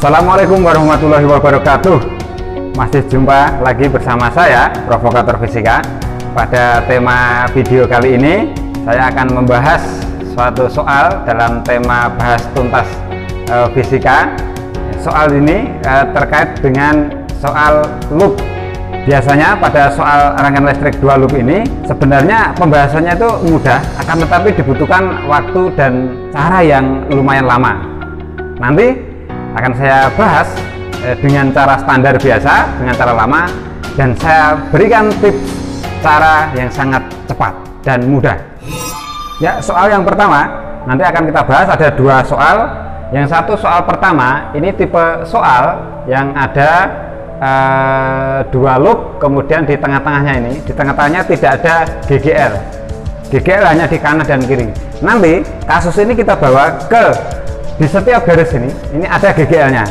Assalamualaikum warahmatullahi wabarakatuh. Masih jumpa lagi bersama saya, Provokator Fisika. Pada tema video kali ini, saya akan membahas suatu soal dalam tema bahas tuntas fisika. Soal ini terkait dengan soal loop. Biasanya pada soal rangkaian listrik 2 loop ini sebenarnya pembahasannya itu mudah, akan tetapi dibutuhkan waktu dan cara yang lumayan lama. Nanti akan saya bahas dengan cara standar biasa, dengan cara lama, dan saya berikan tips cara yang sangat cepat dan mudah. Ya, soal yang pertama nanti akan kita bahas, ada 2 soal. Yang satu soal pertama ini tipe soal yang ada 2 loop, kemudian di tengah-tengahnya ini, di tengah-tengahnya tidak ada GGL. GGL hanya di kanan dan kiri. Nanti kasus ini kita bawa ke di setiap garis ini ada GGL-nya.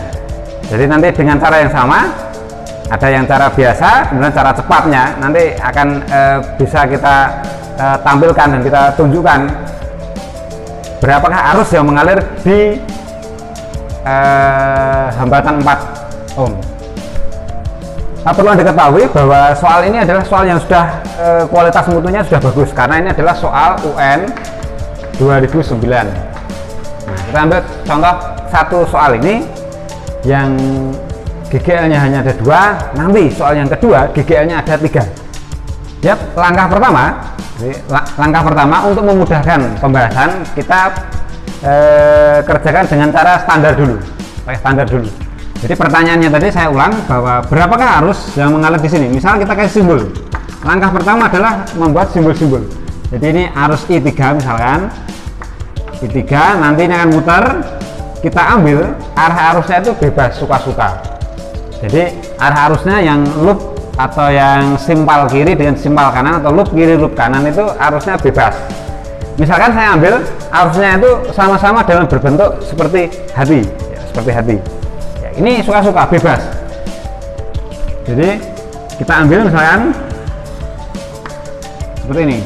Jadi nanti dengan cara yang sama, ada yang cara biasa, kemudian cara cepatnya nanti akan bisa kita tampilkan dan kita tunjukkan berapakah arus yang mengalir di hambatan 4 ohm. Perlu diketahui bahwa soal ini adalah soal yang sudah kualitas mutunya sudah bagus, karena ini adalah soal UN 2009. Nah, kita ambil contoh satu soal ini yang GGL-nya hanya ada 2, nanti soal yang kedua GGL-nya ada 3. Ya, langkah pertama untuk memudahkan pembahasan, kita kerjakan dengan cara standar dulu, pakai standar dulu. Jadi pertanyaannya tadi saya ulang, bahwa berapakah arus yang mengalir di sini. Misal kita kasih simbol. Langkah pertama adalah membuat simbol-simbol. Jadi ini arus I3 misalkan. I3 nanti ini akan muter, kita ambil arah arusnya itu bebas, suka-suka. Jadi arah arusnya yang loop atau yang simpal kiri dengan simpal kanan, atau loop kiri loop kanan, itu arusnya bebas. Misalkan saya ambil arusnya itu sama-sama dalam berbentuk seperti hati, ya, seperti hati. Ya, ini suka-suka, bebas. Jadi kita ambil misalkan seperti ini,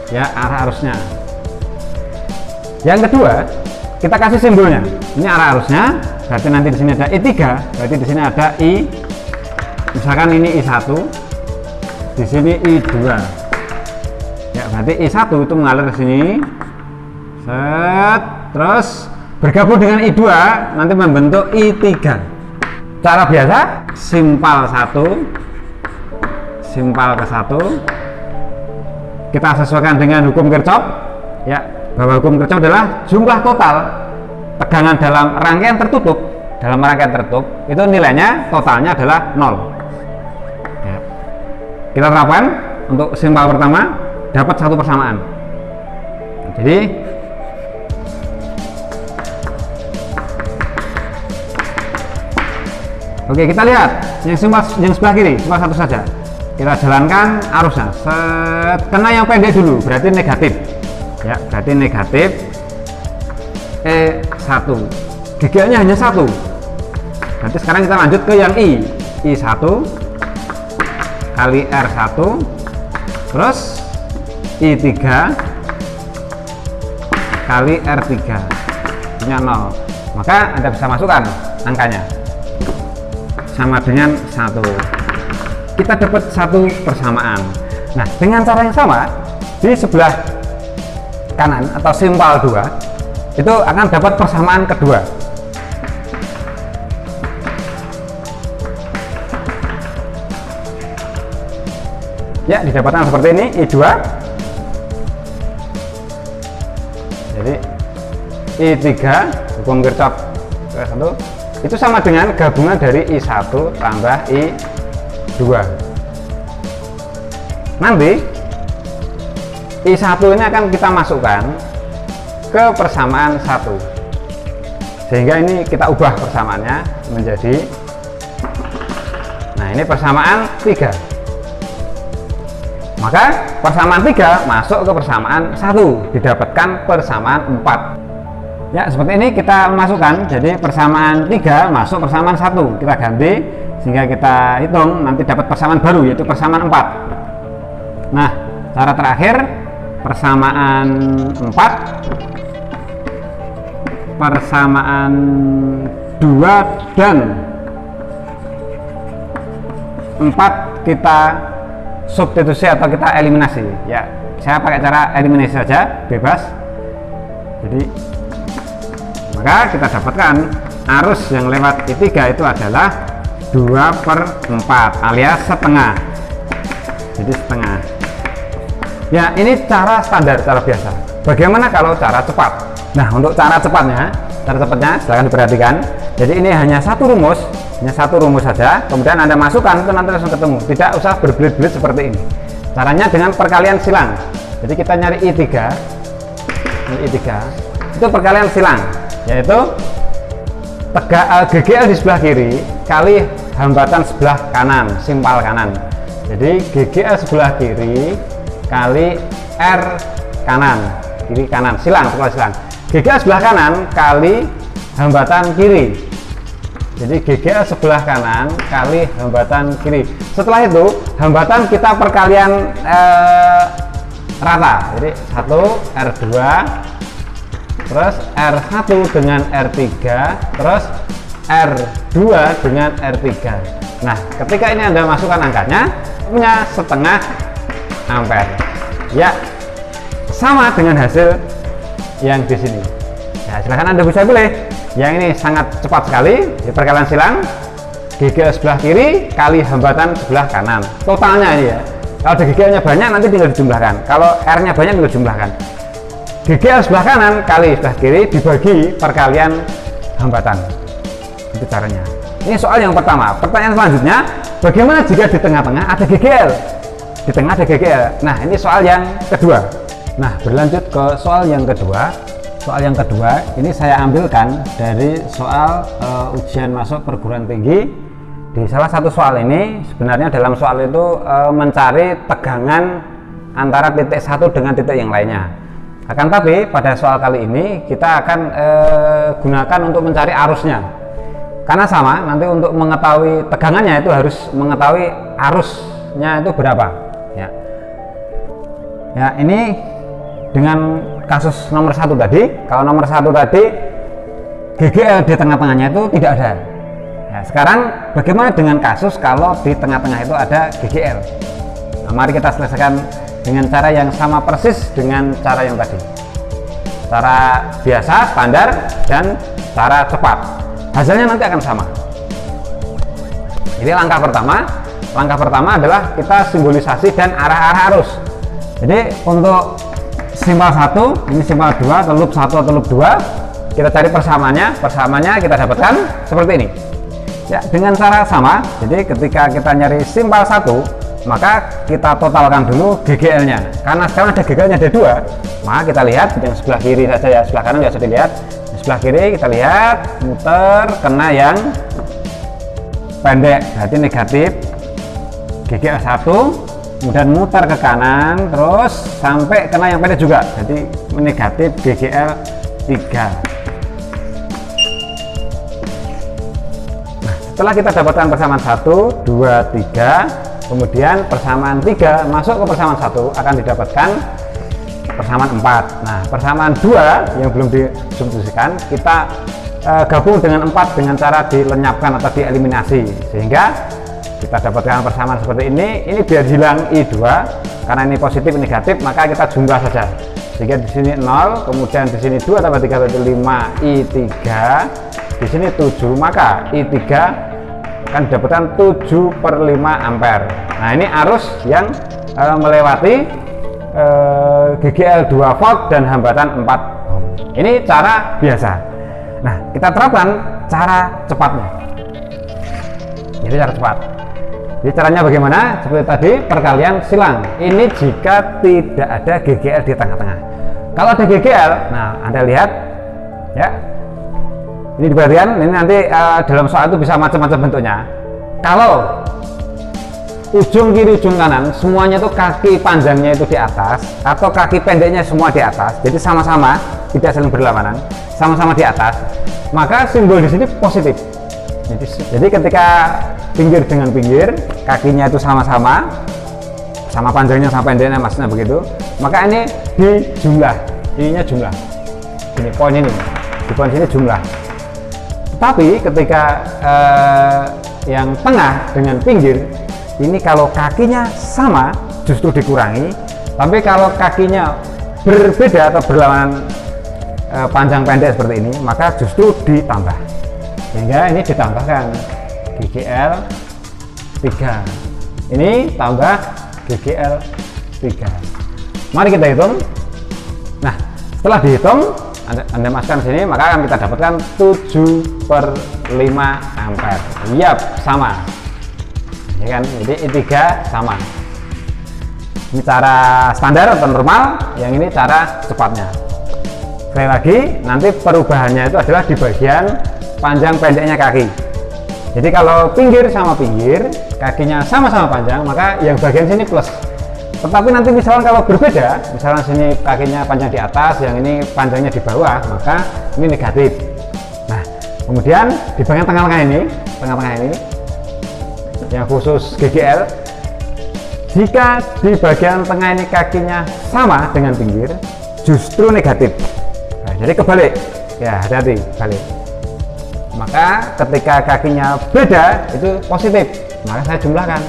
ya, arah arusnya. Yang kedua, kita kasih simbolnya. Ini arah arusnya, berarti nanti di sini ada I3, berarti di sini ada I, misalkan ini I1, di sini I2. Ya, berarti I1 itu mengalir ke sini. Set, terus bergabung dengan I2 nanti membentuk I3. Cara biasa, simpal ke 1. Kita sesuaikan dengan hukum Kirchhoff. Ya, bahwa hukum Kirchhoff adalah jumlah total tegangan dalam rangkaian tertutup. Dalam rangkaian tertutup itu nilainya totalnya adalah 0. Ya. Kita terapkan untuk simpal pertama, dapat satu persamaan. Jadi oke, kita lihat yang sebelah kiri, simpal 1 saja. Kita jalankan arusnya. Set, kena yang pendek dulu, berarti negatif. Ya, berarti negatif E1. GGL-nya hanya 1. Berarti sekarang kita lanjut ke yang I1 kali R1, terus I3 kali R3, punya 0. Maka Anda bisa masukkan angkanya sama dengan 1. Kita dapat satu persamaan. Nah, dengan cara yang sama, di sebelah kanan atau simpal 2 itu akan dapat persamaan kedua. Ya, didapatkan seperti ini, I2. Jadi I3 hukum Kirchhoff ke 1 itu sama dengan gabungan dari I1 tambah I2. Nanti I1 ini akan kita masukkan ke persamaan 1, sehingga ini kita ubah persamaannya menjadi, nah ini persamaan 3. Maka persamaan 3 masuk ke persamaan 1, didapatkan persamaan 4. Ya, seperti ini kita masukkan, jadi persamaan 3 masuk persamaan 1, kita ganti sehingga kita hitung nanti dapat persamaan baru, yaitu persamaan 4. Nah, cara terakhir persamaan 4 persamaan 2 dan 4 kita substitusi atau kita eliminasi ya. Saya pakai cara eliminasi saja, bebas. Jadi maka kita dapatkan arus yang lewat I3 itu adalah 2/4 alias setengah. Jadi setengah. Ya, ini cara standar, cara biasa. Bagaimana kalau cara cepat? Nah, untuk cara cepatnya silahkan diperhatikan. Jadi ini hanya satu rumus saja. Kemudian Anda masukkan itu nanti langsung ketemu. Tidak usah berbelit-belit seperti ini. Caranya dengan perkalian silang. Jadi kita nyari I3 itu perkalian silang, yaitu GGL di sebelah kiri kali hambatan sebelah kanan, simpal kanan. Jadi GGL sebelah kiri kali R kanan, kiri kanan, silang, silang. GGL sebelah kanan kali hambatan kiri. Jadi GGL sebelah kanan kali hambatan kiri. Setelah itu hambatan kita perkalian rata. Jadi 1 R2 terus R1 dengan R3 terus R2 dengan R3. Nah, ketika ini Anda masukkan angkanya punya setengah ampere. Ya, sama dengan hasil yang di sini. Ya, silahkan Anda bisa pilih. Yang ini sangat cepat sekali di perkalian silang. GGL sebelah kiri kali hambatan sebelah kanan. Totalnya ini ya. Kalau GGL-nya banyak nanti tinggal dijumlahkan. Kalau R-nya banyak tinggal dijumlahkan. GGL sebelah kanan kali sebelah kiri dibagi perkalian hambatan. Itu caranya. Ini soal yang pertama. Pertanyaan selanjutnya, bagaimana jika di tengah-tengah ada GGL? Di tengah ada GGL. Nah, ini soal yang kedua. Nah, berlanjut ke soal yang kedua. Soal yang kedua ini saya ambilkan dari soal ujian masuk perguruan tinggi. Di salah satu soal ini sebenarnya dalam soal itu mencari tegangan antara titik satu dengan titik yang lainnya. Akan tapi pada soal kali ini kita akan gunakan untuk mencari arusnya. Karena sama, nanti untuk mengetahui tegangannya itu harus mengetahui arusnya itu berapa. Ya, ya ini dengan kasus nomor 1 tadi. Kalau nomor 1 tadi GGL di tengah-tengahnya itu tidak ada. Ya, sekarang bagaimana dengan kasus kalau di tengah-tengah itu ada GGL? Nah, mari kita selesaikan dengan cara yang sama persis dengan cara yang tadi. Cara biasa, standar, dan cara cepat. Hasilnya nanti akan sama. Jadi langkah pertama adalah kita simbolisasi dan arah-arah arus. Jadi untuk simpal 1, ini simpal 2 atau loop 1 atau loop 2, kita cari persamaannya kita dapatkan seperti ini. Ya, dengan cara sama. Jadi ketika kita nyari simpal 1, maka kita totalkan dulu GGL-nya. Karena sekarang ada GGL-nya ada 2, maka kita lihat yang sebelah kiri saja ya, sebelah kanan nggak usah dilihat. Sebelah kiri kita lihat muter kena yang pendek, berarti negatif GGL 1, kemudian muter ke kanan terus sampai kena yang pendek juga, jadi negatif GGL 3. Nah, setelah kita dapatkan persamaan 1, 2, 3, kemudian persamaan 3 masuk ke persamaan 1 akan didapatkan persamaan 4. Nah, persamaan 2 yang belum disubstitusikan kita gabung dengan 4 dengan cara dilenyapkan atau dieliminasi, sehingga kita dapatkan persamaan seperti ini. Ini biar hilang I2 karena ini positif negatif, maka kita jumlah saja, sehingga di sini 0, kemudian di sini 2 tambah 3 berarti 5 I3, di sini 7, maka I3 akan didapatkan 7/5 ampere. Nah, ini arus yang melewati GGL 2 volt dan hambatan 4 ohm. Ini cara biasa. Nah, kita terapkan cara cepatnya. Jadi cara cepat. Jadi caranya bagaimana? Seperti tadi perkalian silang. Ini jika tidak ada GGL di tengah-tengah. Kalau ada GGL, nah Anda lihat ya. Ini diperhatikan, ini nanti dalam soal itu bisa macam-macam bentuknya. Kalau ujung kiri ujung kanan semuanya itu kaki panjangnya itu di atas atau kaki pendeknya semua di atas, jadi sama-sama tidak saling berlawanan, sama-sama di atas, maka simbol di sini positif. Jadi ketika pinggir dengan pinggir kakinya itu sama-sama, sama panjangnya sama pendeknya, maksudnya begitu, maka ini dijumlah, ininya jumlah, ini poin ini di poin sini jumlah. Tapi ketika yang tengah dengan pinggir ini kalau kakinya sama justru dikurangi, tapi kalau kakinya berbeda atau berlawanan panjang pendek seperti ini maka justru ditambah, sehingga ini ditambahkan GGL 3, ini tambah GGL 3. Mari kita hitung. Nah, setelah dihitung Anda masukkan sini, maka akan kita dapatkan 7/5 ampere. Yap, sama ya kan, jadi I3 sama. Ini cara standar atau normal, yang ini cara cepatnya. Sekali lagi, nanti perubahannya itu adalah di bagian panjang pendeknya kaki. Jadi kalau pinggir sama pinggir, kakinya sama-sama panjang, maka yang bagian sini plus. Tetapi nanti misalnya kalau berbeda, misalnya sini kakinya panjang di atas, yang ini panjangnya di bawah, maka ini negatif. Nah, kemudian di bagian tengah-tengah ini, yang khusus GGL, jika di bagian tengah ini kakinya sama dengan pinggir, justru negatif. Nah, jadi kebalik, ya hati-hati balik. Maka ketika kakinya beda itu positif, maka saya jumlahkan,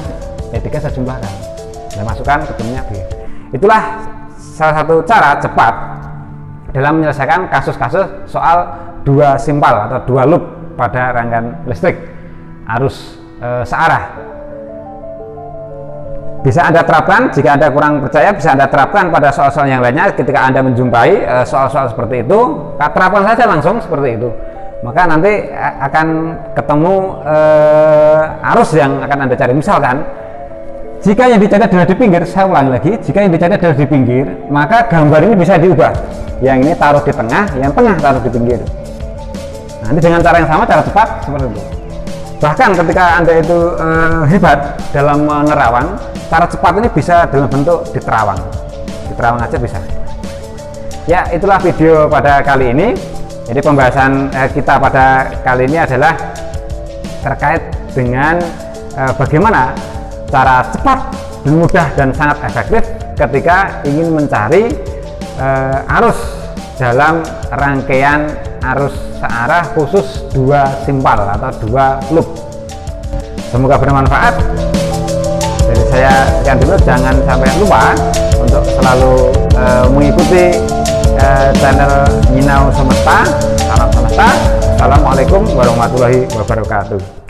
E3 saya jumlahkan, saya masukkan ketemunya B. Itulah salah satu cara cepat dalam menyelesaikan kasus-kasus soal dua simpal atau dua loop pada rangkaian listrik arus searah. Bisa Anda terapkan, jika Anda kurang percaya bisa Anda terapkan pada soal-soal yang lainnya. Ketika Anda menjumpai soal-soal seperti itu, terapkan saja langsung seperti itu, maka nanti akan ketemu arus yang akan Anda cari. Misalkan jika yang dicari adalah di pinggir, saya ulangi lagi, jika yang dicari adalah di pinggir, maka gambar ini bisa diubah, yang ini taruh di tengah, yang tengah taruh di pinggir. Nanti dengan cara yang sama, cara cepat seperti itu. Bahkan ketika Anda itu hebat dalam menerawang, cara cepat ini bisa dalam bentuk diterawang aja bisa. Ya, itulah video pada kali ini. Jadi pembahasan kita pada kali ini adalah terkait dengan bagaimana cara cepat dan mudah dan sangat efektif ketika ingin mencari arus dalam rangkaian arus searah khusus dua simpal atau dua loop. Semoga bermanfaat. Jadi saya sekian dulu, jangan sampai lupa untuk selalu mengikuti channel Nyinau Semesta. Salam semesta. Assalamualaikum warahmatullahi wabarakatuh.